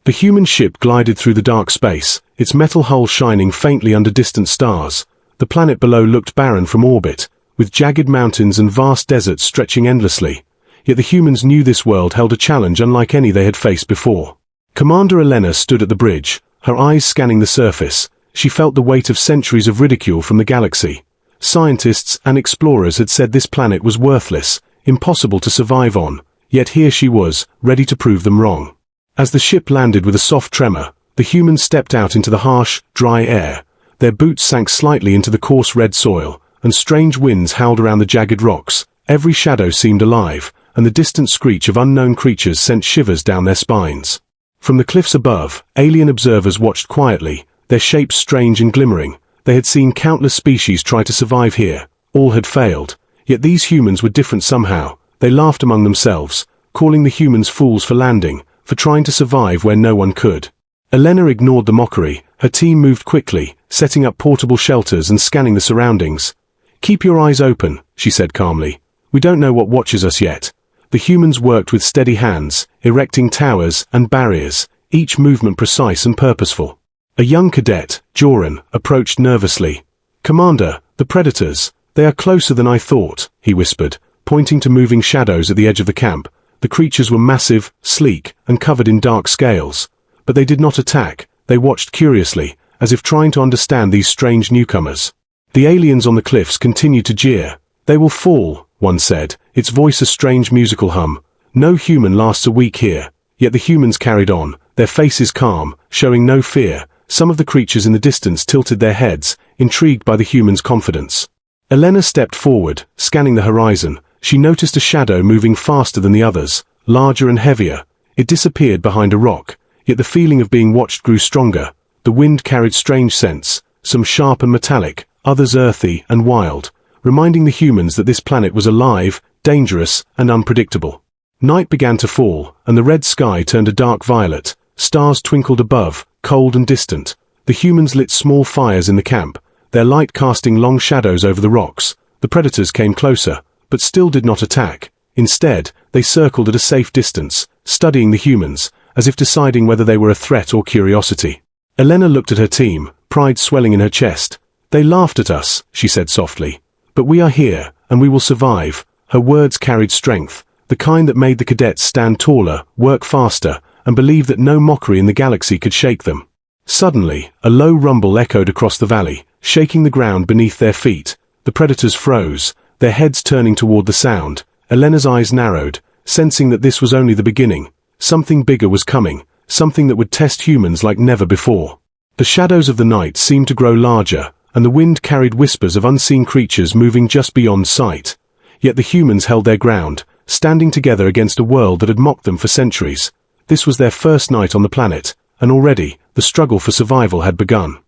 The human ship glided through the dark space, its metal hull shining faintly under distant stars. The planet below looked barren from orbit, with jagged mountains and vast deserts stretching endlessly. Yet the humans knew this world held a challenge unlike any they had faced before. Commander Elena stood at the bridge, her eyes scanning the surface. She felt the weight of centuries of ridicule from the galaxy. Scientists and explorers had said this planet was worthless, impossible to survive on, yet here she was, ready to prove them wrong. As the ship landed with a soft tremor, the humans stepped out into the harsh, dry air. Their boots sank slightly into the coarse red soil, and strange winds howled around the jagged rocks. Every shadow seemed alive, and the distant screech of unknown creatures sent shivers down their spines. From the cliffs above, alien observers watched quietly, their shapes strange and glimmering. They had seen countless species try to survive here. All had failed. Yet these humans were different somehow. They laughed among themselves, calling the humans fools for landing, for trying to survive where no one could. Elena ignored the mockery. Her team moved quickly, setting up portable shelters and scanning the surroundings. "Keep your eyes open," she said calmly. "We don't know what watches us yet." The humans worked with steady hands, erecting towers and barriers, each movement precise and purposeful. A young cadet, Joran, approached nervously. "Commander, the predators, they are closer than I thought," he whispered, pointing to moving shadows at the edge of the camp. The creatures were massive, sleek, and covered in dark scales. But they did not attack. They watched curiously, as if trying to understand these strange newcomers. The aliens on the cliffs continued to jeer. "They will fall," one said, its voice a strange musical hum. "No human lasts a week here." Yet the humans carried on, their faces calm, showing no fear. Some of the creatures in the distance tilted their heads, intrigued by the humans' confidence. Elena stepped forward, scanning the horizon. She noticed a shadow moving faster than the others, larger and heavier. It disappeared behind a rock, yet the feeling of being watched grew stronger. The wind carried strange scents, some sharp and metallic, others earthy and wild, reminding the humans that this planet was alive, dangerous, and unpredictable. Night began to fall, and the red sky turned a dark violet. Stars twinkled above, cold and distant. The humans lit small fires in the camp, their light casting long shadows over the rocks. The predators came closer, but still did not attack. Instead, they circled at a safe distance, studying the humans, as if deciding whether they were a threat or curiosity. Elena looked at her team, pride swelling in her chest. "They laughed at us," she said softly. "But we are here, and we will survive." Her words carried strength, the kind that made the cadets stand taller, work faster, and believe that no mockery in the galaxy could shake them. Suddenly, a low rumble echoed across the valley, shaking the ground beneath their feet. The predators froze, their heads turning toward the sound. Elena's eyes narrowed, sensing that this was only the beginning. Something bigger was coming, something that would test humans like never before. The shadows of the night seemed to grow larger, and the wind carried whispers of unseen creatures moving just beyond sight. Yet the humans held their ground, standing together against a world that had mocked them for centuries. This was their first night on the planet, and already, the struggle for survival had begun.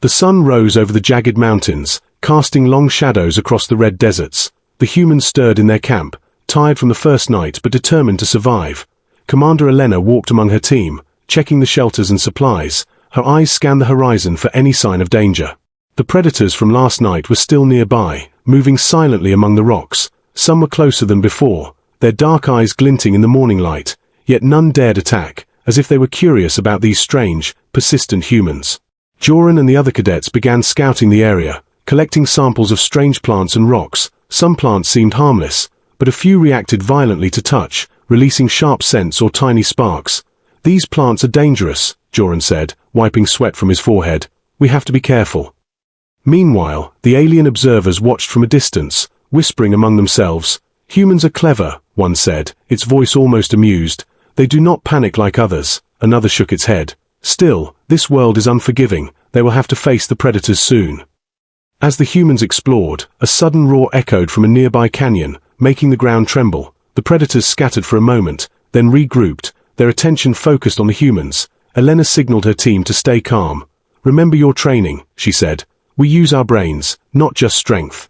The sun rose over the jagged mountains, casting long shadows across the red deserts. The humans stirred in their camp, tired from the first night but determined to survive. Commander Elena walked among her team, checking the shelters and supplies. Her eyes scanned the horizon for any sign of danger. The predators from last night were still nearby, moving silently among the rocks. Some were closer than before, their dark eyes glinting in the morning light, yet none dared attack, as if they were curious about these strange, persistent humans. Joran and the other cadets began scouting the area, collecting samples of strange plants and rocks. Some plants seemed harmless, but a few reacted violently to touch, releasing sharp scents or tiny sparks. "These plants are dangerous," Joran said, wiping sweat from his forehead. "We have to be careful." Meanwhile, the alien observers watched from a distance, whispering among themselves. "Humans are clever," one said, its voice almost amused. "They do not panic like others." Another shook its head. "Still, this world is unforgiving. They will have to face the predators soon." As the humans explored, a sudden roar echoed from a nearby canyon, making the ground tremble. The predators scattered for a moment, then regrouped, their attention focused on the humans. Elena signaled her team to stay calm. "Remember your training," she said. "We use our brains, not just strength."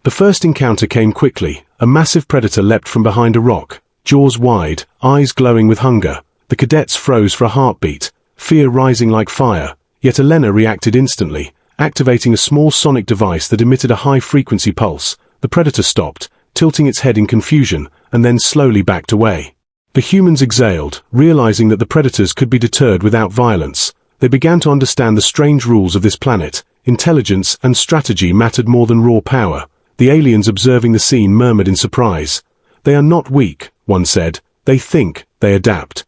The first encounter came quickly. A massive predator leapt from behind a rock, jaws wide, eyes glowing with hunger. The cadets froze for a heartbeat, fear rising like fire. Yet Elena reacted instantly, activating a small sonic device that emitted a high-frequency pulse. The predator stopped, tilting its head in confusion, and then slowly backed away. The humans exhaled, realizing that the predators could be deterred without violence. They began to understand the strange rules of this planet. Intelligence and strategy mattered more than raw power. The aliens observing the scene murmured in surprise. "They are not weak," one said. "They think, they adapt."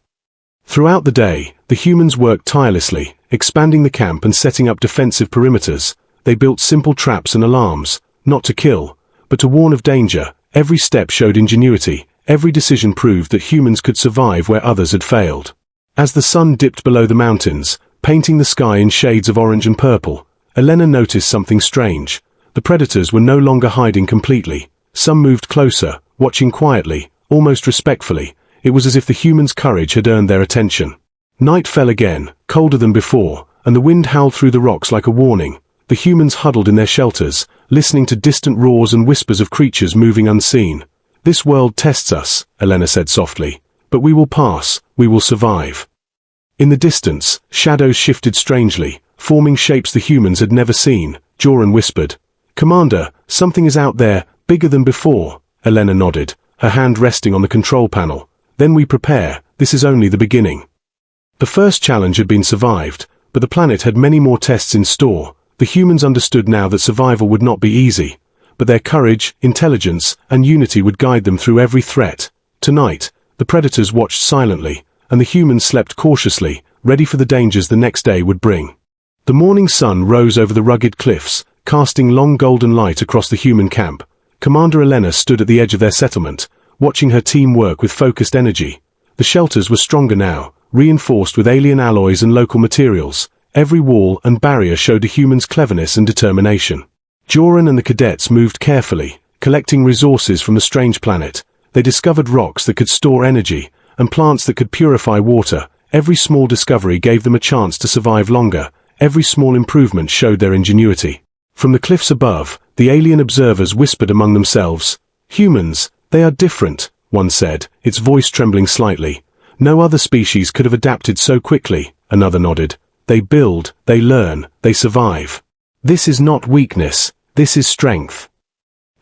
Throughout the day, the humans worked tirelessly, expanding the camp and setting up defensive perimeters. They built simple traps and alarms, not to kill, but to warn of danger. Every step showed ingenuity. Every decision proved that humans could survive where others had failed. As the sun dipped below the mountains, painting the sky in shades of orange and purple, Elena noticed something strange. The predators were no longer hiding completely. Some moved closer, watching quietly, almost respectfully. It was as if the humans' courage had earned their attention. Night fell again, colder than before, and the wind howled through the rocks like a warning. The humans huddled in their shelters, listening to distant roars and whispers of creatures moving unseen. "This world tests us," Elena said softly. "But we will pass, we will survive." In the distance, shadows shifted strangely, forming shapes the humans had never seen. Joran whispered. "Commander, something is out there, bigger than before." Elena nodded, her hand resting on the control panel. "Then we prepare, this is only the beginning." The first challenge had been survived, but the planet had many more tests in store. The humans understood now that survival would not be easy, but their courage, intelligence, and unity would guide them through every threat. Tonight, the predators watched silently, and the humans slept cautiously, ready for the dangers the next day would bring. The morning sun rose over the rugged cliffs, casting long golden light across the human camp. Commander Elena stood at the edge of their settlement, watching her team work with focused energy. The shelters were stronger now, reinforced with alien alloys and local materials. Every wall and barrier showed the humans' cleverness and determination. Joran and the cadets moved carefully, collecting resources from the strange planet. They discovered rocks that could store energy, and plants that could purify water. Every small discovery gave them a chance to survive longer. Every small improvement showed their ingenuity. From the cliffs above, the alien observers whispered among themselves. "Humans, they are different," one said, its voice trembling slightly. "No other species could have adapted so quickly," another nodded. "They build, they learn, they survive. This is not weakness, this is strength."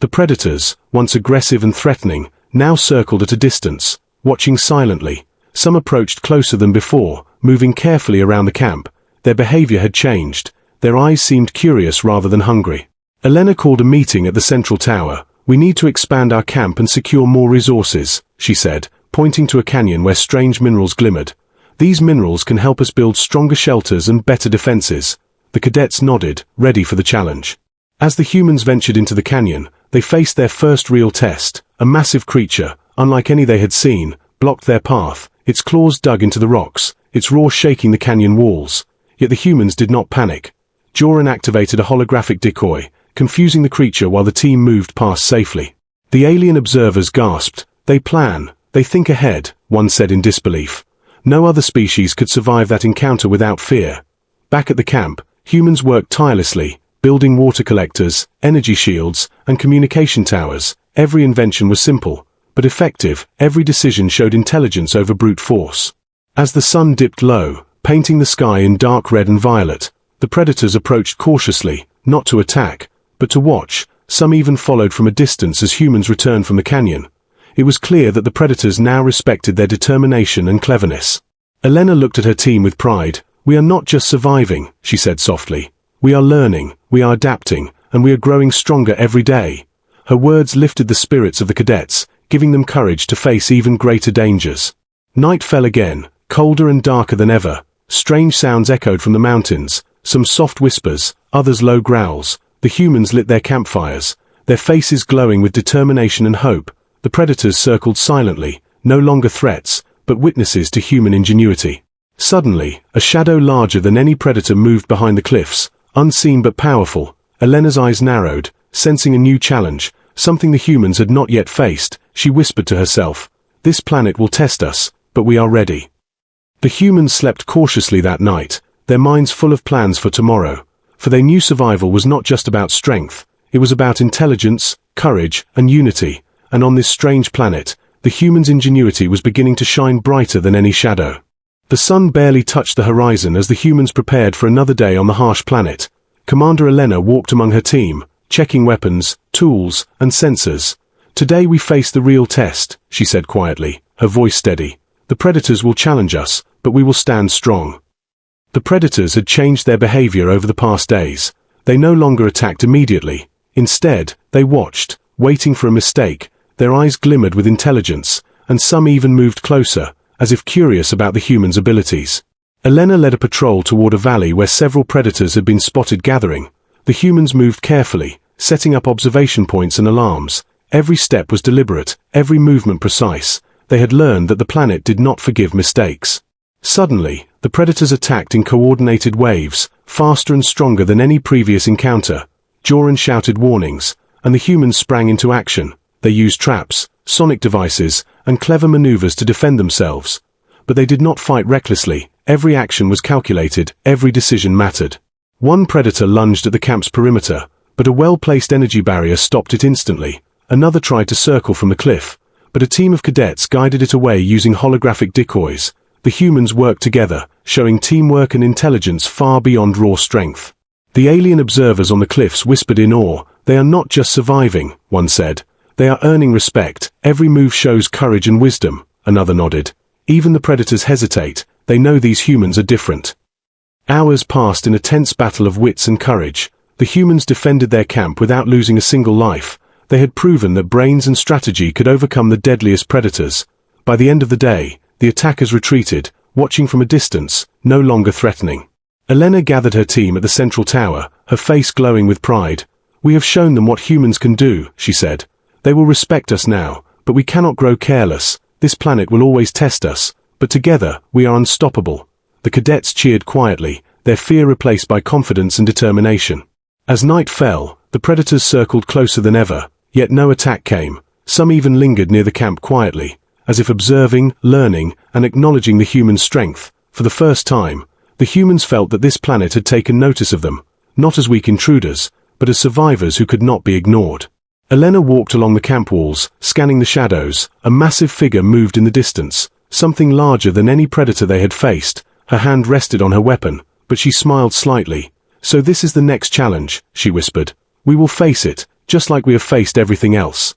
The predators, once aggressive and threatening, now circled at a distance, watching silently. Some approached closer than before, moving carefully around the camp. Their behavior had changed. Their eyes seemed curious rather than hungry. Elena called a meeting at the central tower. "We need to expand our camp and secure more resources," she said, pointing to a canyon where strange minerals glimmered. "These minerals can help us build stronger shelters and better defenses." The cadets nodded, ready for the challenge. As the humans ventured into the canyon, they faced their first real test. A massive creature, unlike any they had seen, blocked their path. Its claws dug into the rocks, its roar shaking the canyon walls. Yet the humans did not panic. Joran activated a holographic decoy, confusing the creature while the team moved past safely. The alien observers gasped. "They plan, they think ahead," one said in disbelief. No other species could survive that encounter without fear. Back at the camp, humans worked tirelessly, building water collectors, energy shields, and communication towers. Every invention was simple, but effective. Every decision showed intelligence over brute force. As the sun dipped low, painting the sky in dark red and violet, the predators approached cautiously, not to attack, but to watch. Some even followed from a distance as humans returned from the canyon. It was clear that the predators now respected their determination and cleverness. Elena looked at her team with pride. "We are not just surviving," she said softly. "We are learning, we are adapting, and we are growing stronger every day." Her words lifted the spirits of the cadets, giving them courage to face even greater dangers. Night fell again, colder and darker than ever. Strange sounds echoed from the mountains, some soft whispers, others low growls. The humans lit their campfires, their faces glowing with determination and hope. The predators circled silently, no longer threats, but witnesses to human ingenuity. Suddenly, a shadow larger than any predator moved behind the cliffs, unseen but powerful. Elena's eyes narrowed, sensing a new challenge, something the humans had not yet faced. She whispered to herself, "This planet will test us, but we are ready." The humans slept cautiously that night, their minds full of plans for tomorrow. For they knew survival was not just about strength, it was about intelligence, courage, and unity. And on this strange planet, the humans' ingenuity was beginning to shine brighter than any shadow. The sun barely touched the horizon as the humans prepared for another day on the harsh planet. Commander Elena walked among her team, checking weapons, tools, and sensors. "Today we face the real test," she said quietly. her voice steady. "The predators will challenge us, but we will stand strong." The predators had changed their behavior over the past days. They no longer attacked immediately. Instead, they watched, waiting for a mistake. Their eyes glimmered with intelligence, and some even moved closer, as if curious about the humans' abilities. Elena led a patrol toward a valley where several predators had been spotted gathering. The humans moved carefully, setting up observation points and alarms. Every step was deliberate, every movement precise. They had learned that the planet did not forgive mistakes. Suddenly, the predators attacked in coordinated waves, faster and stronger than any previous encounter. Joran shouted warnings, and the humans sprang into action. They used traps, sonic devices, and clever maneuvers to defend themselves. But they did not fight recklessly. Every action was calculated, every decision mattered. One predator lunged at the camp's perimeter, but a well-placed energy barrier stopped it instantly. Another tried to circle from the cliff, but a team of cadets guided it away using holographic decoys. The humans worked together, showing teamwork and intelligence far beyond raw strength. The alien observers on the cliffs whispered in awe. "They are not just surviving," one said. "They are earning respect. Every move shows courage and wisdom," another nodded. "Even the predators hesitate. They know these humans are different." Hours passed in a tense battle of wits and courage. The humans defended their camp without losing a single life. They had proven that brains and strategy could overcome the deadliest predators. By the end of the day, the attackers retreated, watching from a distance, no longer threatening. Elena gathered her team at the central tower, her face glowing with pride. "We have shown them what humans can do," she said. "They will respect us now, but we cannot grow careless. This planet will always test us, but together we are unstoppable." The cadets cheered quietly, their fear replaced by confidence and determination. As night fell, the predators circled closer than ever, yet no attack came. Some even lingered near the camp quietly, as if observing, learning, and acknowledging the human strength. For the first time, the humans felt that this planet had taken notice of them, not as weak intruders, but as survivors who could not be ignored. Elena walked along the camp walls, scanning the shadows. A massive figure moved in the distance, something larger than any predator they had faced. Her hand rested on her weapon, but she smiled slightly. "So this is the next challenge," she whispered. "We will face it, just like we have faced everything else."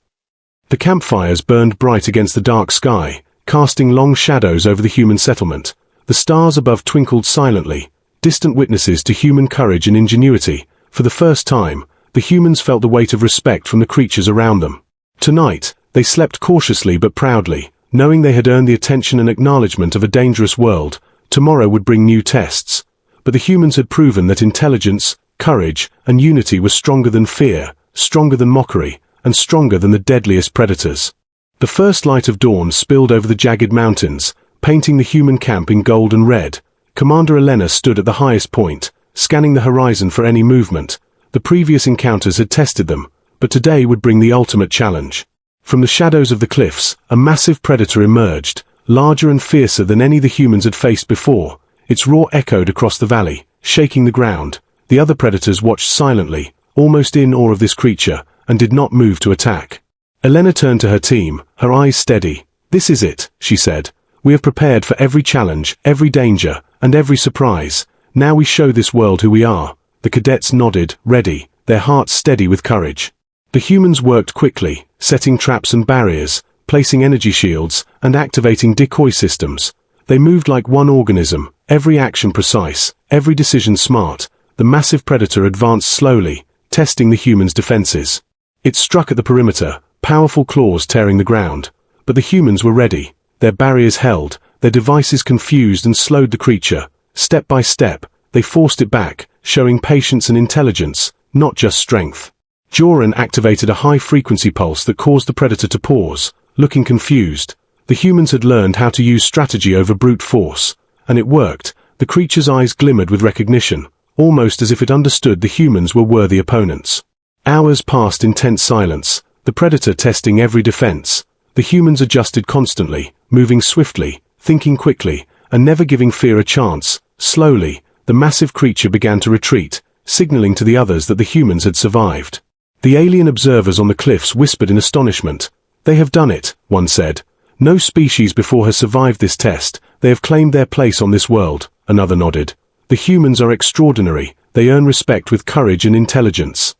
The campfires burned bright against the dark sky, casting long shadows over the human settlement. The stars above twinkled silently, distant witnesses to human courage and ingenuity. For the first time, the humans felt the weight of respect from the creatures around them. Tonight, they slept cautiously but proudly, knowing they had earned the attention and acknowledgement of a dangerous world. Tomorrow would bring new tests. But the humans had proven that intelligence, courage, and unity were stronger than fear, stronger than mockery, and stronger than the deadliest predators. The first light of dawn spilled over the jagged mountains, painting the human camp in gold and red. Commander Elena stood at the highest point, scanning the horizon for any movement. The previous encounters had tested them, but today would bring the ultimate challenge. From the shadows of the cliffs, a massive predator emerged, larger and fiercer than any the humans had faced before. Its roar echoed across the valley, shaking the ground. The other predators watched silently, almost in awe of this creature, and did not move to attack. Elena turned to her team, her eyes steady. "This is it," she said. "We have prepared for every challenge, every danger, and every surprise. Now we show this world who we are." The cadets nodded, ready, their hearts steady with courage. The humans worked quickly, setting traps and barriers, placing energy shields, and activating decoy systems. They moved like one organism, every action precise, every decision smart. The massive predator advanced slowly, testing the humans' defenses. It struck at the perimeter, powerful claws tearing the ground. But the humans were ready, their barriers held, their devices confused and slowed the creature. Step by step, they forced it back, showing patience and intelligence, not just strength. Joran activated a high-frequency pulse that caused the predator to pause, looking confused. The humans had learned how to use strategy over brute force, and it worked. The creature's eyes glimmered with recognition, almost as if it understood the humans were worthy opponents. Hours passed in tense silence, the predator testing every defense. The humans adjusted constantly, moving swiftly, thinking quickly, and never giving fear a chance. Slowly, the massive creature began to retreat, signaling to the others that the humans had survived. The alien observers on the cliffs whispered in astonishment. "They have done it," one said. "No species before has survived this test. They have claimed their place on this world," another nodded. "The humans are extraordinary. They earn respect with courage and intelligence."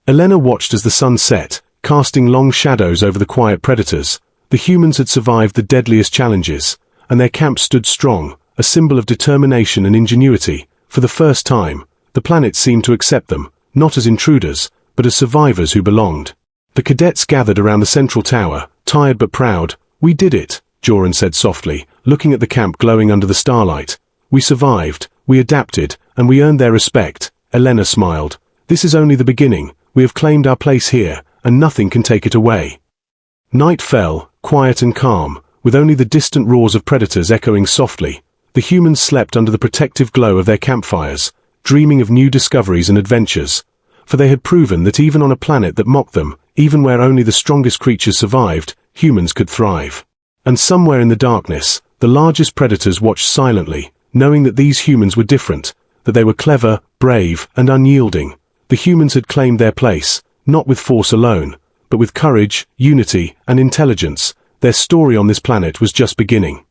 Elena watched as the sun set, casting long shadows over the quiet predators. The humans had survived the deadliest challenges, and their camp stood strong, a symbol of determination and ingenuity. For the first time, the planet seemed to accept them, not as intruders, but as survivors who belonged. The cadets gathered around the central tower, tired but proud. "We did it," Joran said softly, looking at the camp glowing under the starlight. "We survived, we adapted, and we earned their respect." Elena smiled. "This is only the beginning. We have claimed our place here, and nothing can take it away." Night fell, quiet and calm, with only the distant roars of predators echoing softly. The humans slept under the protective glow of their campfires, dreaming of new discoveries and adventures. For they had proven that even on a planet that mocked them, even where only the strongest creatures survived, humans could thrive. And somewhere in the darkness, the largest predators watched silently, knowing that these humans were different, that they were clever, brave, and unyielding. The humans had claimed their place, not with force alone, but with courage, unity, and intelligence. Their story on this planet was just beginning.